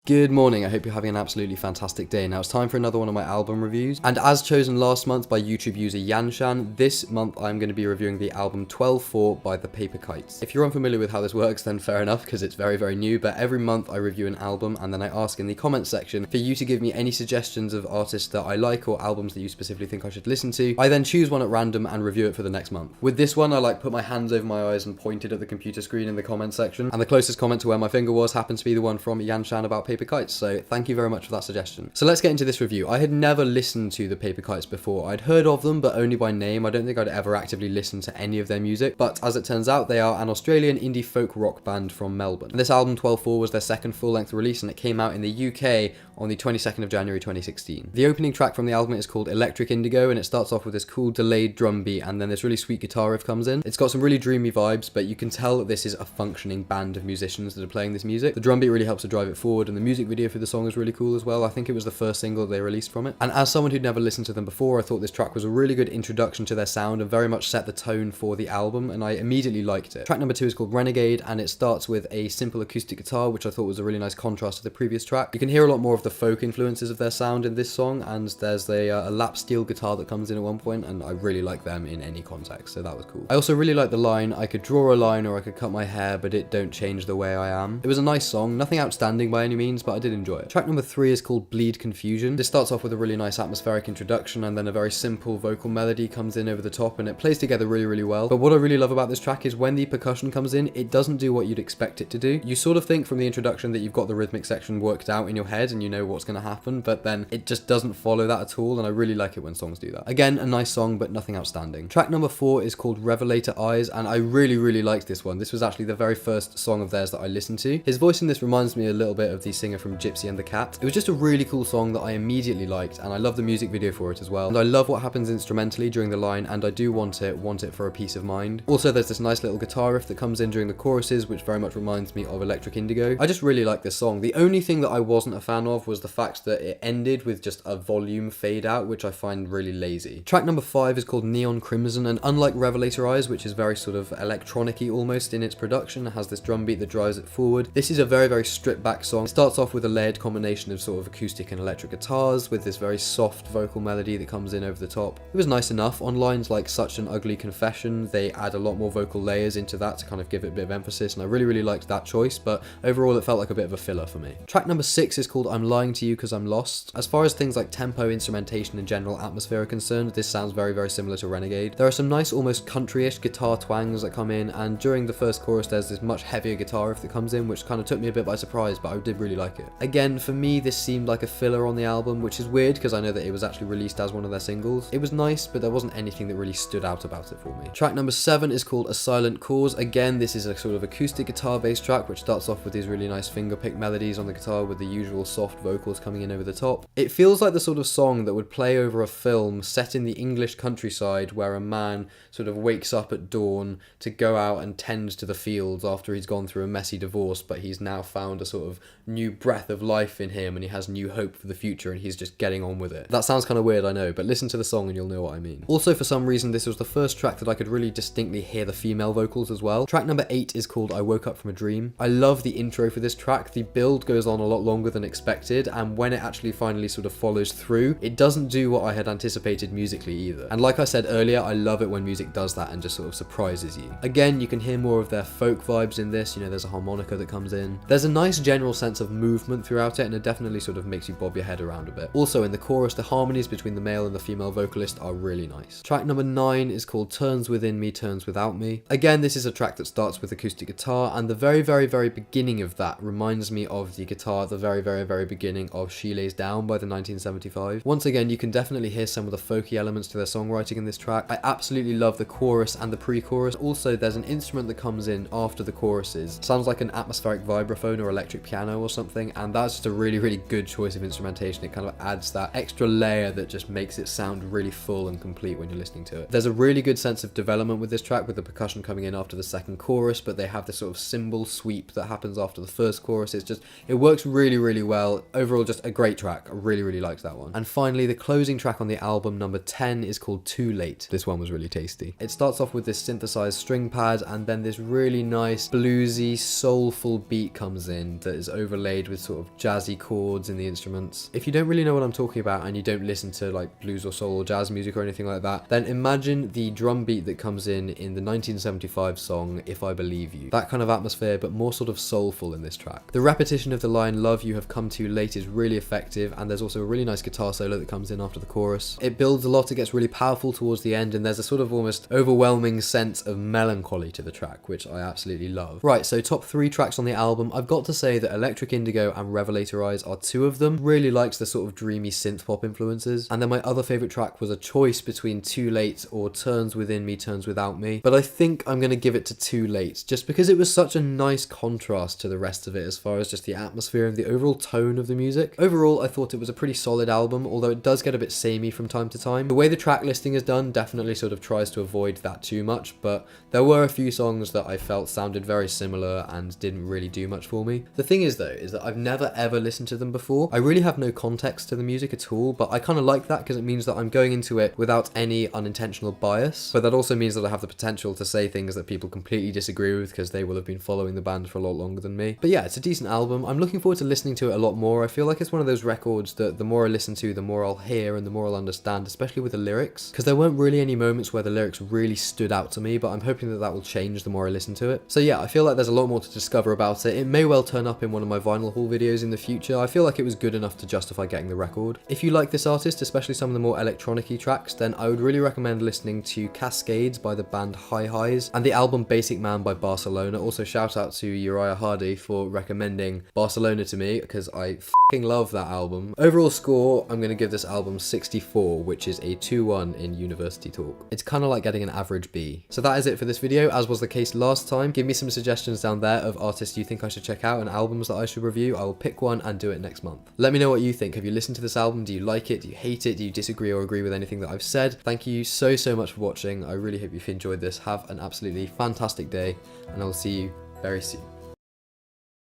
Good morning, I hope you're having an absolutely fantastic day. Now it's time for another one of my album reviews, and as chosen last month by YouTube user Yanshan, this month I'm going to be reviewing the album 12-4 by the Paper Kites. If you're unfamiliar with how this works, then fair enough, because it's very, very new, but every month I review an album, and then I ask in the comments section for you to give me any suggestions of artists that I like or albums that you specifically think I should listen to. I then choose one at random and review it for the next month. With this one, I put my hands over my eyes and pointed at the computer screen in the comments section, and the closest comment to where my finger was happened to be the one from Yanshan about Paper Kites, so thank you very much for that suggestion. So let's get into this review. I had never listened to the Paper Kites before. I'd heard of them, but only by name. I don't think I'd ever actively listened to any of their music, but as it turns out, they are an Australian indie folk rock band from Melbourne. And this album, 12-4, was their second full-length release, and it came out in the UK on the 22nd of January 2016. The opening track from the album is called Electric Indigo, and it starts off with this cool delayed drum beat, and then this really sweet guitar riff comes in. It's got some really dreamy vibes, but you can tell that this is a functioning band of musicians that are playing this music. The drum beat really helps to drive it forward, and the music video for the song is really cool as well. I think it was the first single they released from it. And as someone who'd never listened to them before, I thought this track was a really good introduction to their sound and very much set the tone for the album, and I immediately liked it. Track number 2 is called Renegade, and it starts with a simple acoustic guitar, which I thought was a really nice contrast to the previous track. You can hear a lot more of the folk influences of their sound in this song, and there's a lap steel guitar that comes in at one point, and I really like them in any context, so that was cool. I also really like the line, "I could draw a line or I could cut my hair, but it don't change the way I am." It was a nice song, nothing outstanding by any means, but I did enjoy it. Track number 3 is called Bleed Confusion. This starts off with a really nice atmospheric introduction, and then a very simple vocal melody comes in over the top, and it plays together really, really well. But what I really love about this track is when the percussion comes in, it doesn't do what you'd expect it to do. You sort of think from the introduction that you've got the rhythmic section worked out in your head and you know what's going to happen, but then it just doesn't follow that at all, and I really like it when songs do that. Again, a nice song, but nothing outstanding. Track number 4 is called Revelator Eyes, and I really, really liked this one. This was actually the very first song of theirs that I listened to. His voice in this reminds me a little bit of the singer from Gypsy and the Cat. It was just a really cool song that I immediately liked, and I love the music video for it as well. And I love what happens instrumentally during the line, and I do want it for a peace of mind. Also, there's this nice little guitar riff that comes in during the choruses, which very much reminds me of Electric Indigo. I just really like this song. The only thing that I wasn't a fan of was the fact that it ended with just a volume fade out, which I find really lazy. Track number 5 is called Neon Crimson, and unlike Revelator Eyes, which is very sort of electronic-y almost in its production, it has this drum beat that drives it forward. This is a very, very stripped back song. It starts off with a layered combination of sort of acoustic and electric guitars with this very soft vocal melody that comes in over the top. It was nice enough. On lines like Such an Ugly Confession, they add a lot more vocal layers into that to kind of give it a bit of emphasis, and I really, really liked that choice, but overall it felt like a bit of a filler for me. Track number 6 is called I'm Lying to You Cause I'm Lost. As far as things like tempo, instrumentation, and general atmosphere are concerned, this sounds very, very similar to Renegade. There are some nice, almost country-ish guitar twangs that come in, and during the first chorus there's this much heavier guitar riff that comes in, which kind of took me a bit by surprise, but I did really like it. Again, for me, this seemed like a filler on the album, which is weird because I know that it was actually released as one of their singles. It was nice, but there wasn't anything that really stood out about it for me. Track number 7 is called A Silent Cause. Again, this is a sort of acoustic guitar-based track, which starts off with these really nice finger-pick melodies on the guitar with the usual soft vocals coming in over the top. It feels like the sort of song that would play over a film set in the English countryside where a man sort of wakes up at dawn to go out and tend to the fields after he's gone through a messy divorce, but he's now found a sort of new breath of life in him and he has new hope for the future and he's just getting on with it. That sounds kind of weird, I know, but listen to the song and you'll know what I mean. Also, for some reason, this was the first track that I could really distinctly hear the female vocals as well. Track number 8 is called I Woke Up From a Dream. I love the intro for this track. The build goes on a lot longer than expected, and when it actually finally sort of follows through, it doesn't do what I had anticipated musically either. And like I said earlier, I love it when music does that and just sort of surprises you. Again, you can hear more of their folk vibes in this. You know, there's a harmonica that comes in. There's a nice general sense of movement throughout it, and it definitely sort of makes you bob your head around a bit. Also, in the chorus, the harmonies between the male and the female vocalist are really nice. Track number 9 is called Turns Within Me, Turns Without Me. Again, this is a track that starts with acoustic guitar, and the very, very, very beginning of that reminds me of the guitar at the very, very, very beginning of She Lays Down by the 1975. Once again, you can definitely hear some of the folky elements to their songwriting in this track. I absolutely love the chorus and the pre-chorus. Also, there's an instrument that comes in after the choruses. Sounds like an atmospheric vibraphone or electric piano or something, and that's just a really, really good choice of instrumentation. It kind of adds that extra layer that just makes it sound really full and complete when you're listening to it. There's a really good sense of development with this track, with the percussion coming in after the second chorus, but they have this sort of cymbal sweep that happens after the first chorus. It works really, really well. Overall, just a great track. I really, really liked that one. And finally, the closing track on the album, number 10, is called Too Late. This one was really tasty. It starts off with this synthesized string pad, and then this really nice bluesy, soulful beat comes in that is overlaid played with sort of jazzy chords in the instruments. If you don't really know what I'm talking about and you don't listen to like blues or soul or jazz music or anything like that, then imagine the drum beat that comes in the 1975 song If I Believe You. That kind of atmosphere, but more sort of soulful in this track. The repetition of the line "Love you have come too late" is really effective, and there's also a really nice guitar solo that comes in after the chorus. It builds a lot, it gets really powerful towards the end, and there's a sort of almost overwhelming sense of melancholy to the track, which I absolutely love. Right, so top 3 tracks on the album. I've got to say that Electric Indigo and Revelator Eyes are 2 of them. Really likes the sort of dreamy synth pop influences. And then my other favourite track was a choice between Too Late or Turns Within Me, Turns Without Me. But I think I'm going to give it to Too Late, just because it was such a nice contrast to the rest of it as far as just the atmosphere and the overall tone of the music. Overall, I thought it was a pretty solid album, although it does get a bit samey from time to time. The way the track listing is done definitely sort of tries to avoid that too much, but there were a few songs that I felt sounded very similar and didn't really do much for me. The thing is though, is that I've never ever listened to them before. I really have no context to the music at all, but I kind of like that because it means that I'm going into it without any unintentional bias, but that also means that I have the potential to say things that people completely disagree with because they will have been following the band for a lot longer than me. But yeah, it's a decent album. I'm looking forward to listening to it a lot more. I feel like it's one of those records that the more I listen to, the more I'll hear and the more I'll understand, especially with the lyrics, because there weren't really any moments where the lyrics really stood out to me, but I'm hoping that that will change the more I listen to it. So yeah, I feel like there's a lot more to discover about it. It may well turn up in one of my vinyl haul videos in the future. I feel like it was good enough to justify getting the record. If you like this artist, especially some of the more electronic-y tracks, then I would really recommend listening to Cascades by the band Hi Highs and the album Basic Man by Barcelona. Also shout out to Uriah Hardy for recommending Barcelona to me, because I f***ing love that album. Overall score, I'm going to give this album 64, which is a 2-1 in university talk. It's kind of like getting an average B. So that is it for this video, as was the case last time. Give me some suggestions down there of artists you think I should check out and albums that I should review. I will pick one and do it next month. Let me know what you think. Have you listened to this album? Do you like it? Do you hate it? Do you disagree or agree with anything that I've said? Thank you so much for watching. I really hope you've enjoyed this. Have an absolutely fantastic day, and I'll see you very soon.